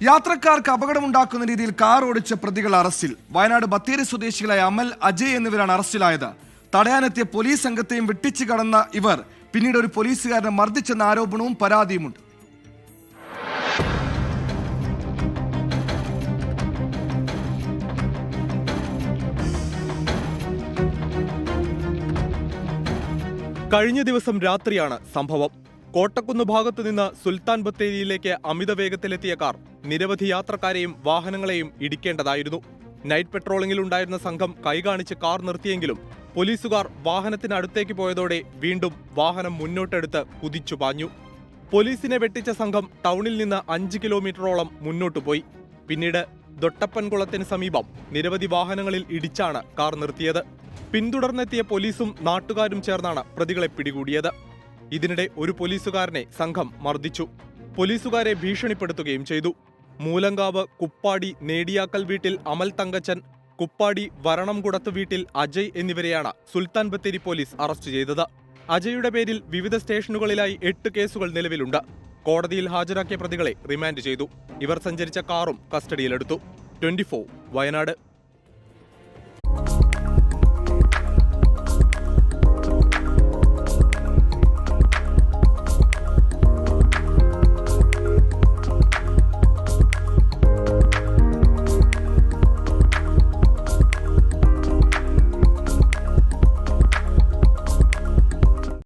യാത്രക്കാർക്ക് അപകടമുണ്ടാക്കുന്ന രീതിയിൽ കാർ ഓടിച്ച പ്രതികൾ അറസ്റ്റിൽ. വയനാട് ബത്തേരി സ്വദേശികളായ അമൽ, അജയ് എന്നിവരാണ് അറസ്റ്റിലായത്. തടയാനെത്തിയ പോലീസ് സംഘത്തെയും വെട്ടിച്ചു കടന്ന ഇവർ പിന്നീട് ഒരു പോലീസുകാരനെ മർദ്ദിച്ചെന്ന ആരോപണവും പരാതിയുമുണ്ട്. കഴിഞ്ഞ ദിവസം രാത്രിയാണ് സംഭവം. കോട്ടക്കുന്ന് ഭാഗത്തുനിന്ന് സുൽത്താൻ ബത്തേരിയിലേക്ക് അമിത വേഗത്തിലെത്തിയ കാർ നിരവധി യാത്രക്കാരെയും വാഹനങ്ങളെയും ഇടിക്കേണ്ടതായിരുന്നു. നൈറ്റ് പെട്രോളിംഗിലുണ്ടായിരുന്ന സംഘം കൈകാണിച്ച് കാർ നിർത്തിയെങ്കിലും പോലീസുകാർ വാഹനത്തിനടുത്തേക്ക് പോയതോടെ വീണ്ടും വാഹനം മുന്നോട്ടെടുത്ത് കുതിച്ചു പാഞ്ഞു. പോലീസിനെ വെട്ടിച്ച സംഘം ടൗണിൽ നിന്ന് 5 കിലോമീറ്ററോളം മുന്നോട്ടു പോയി. പിന്നീട് ദൊട്ടപ്പൻകുളത്തിന് സമീപം നിരവധി വാഹനങ്ങളിൽ ഇടിച്ചാണ് കാർ നിർത്തിയത്. പിന്തുടർന്നെത്തിയ പോലീസും നാട്ടുകാരും ചേർന്നാണ് പ്രതികളെ പിടികൂടിയത്. ഇതിനിടെ ഒരു പോലീസുകാരനെ സംഘം മർദ്ദിച്ചു. പോലീസുകാരെ ഭീഷണിപ്പെടുത്തുകയും ചെയ്തു. മൂലങ്കാവ് കുപ്പാടി നേടിയാക്കൽ വീട്ടിൽ അമൽ തങ്കച്ചൻ, കുപ്പാടി വരണംകുടത്ത് വീട്ടിൽ അജയ് എന്നിവരെയാണ് സുൽത്താൻ ബത്തേരി പോലീസ് അറസ്റ്റ് ചെയ്തത്. അജയുടെ പേരിൽ വിവിധ സ്റ്റേഷനുകളിലായി 8 കേസുകൾ നിലവിലുണ്ട്. കോടതിയിൽ ഹാജരാക്കിയ പ്രതികളെ റിമാൻഡ് ചെയ്തു. ഇവർ സഞ്ചരിച്ച കാറും കസ്റ്റഡിയിലെടുത്തു. 24 വയനാട്.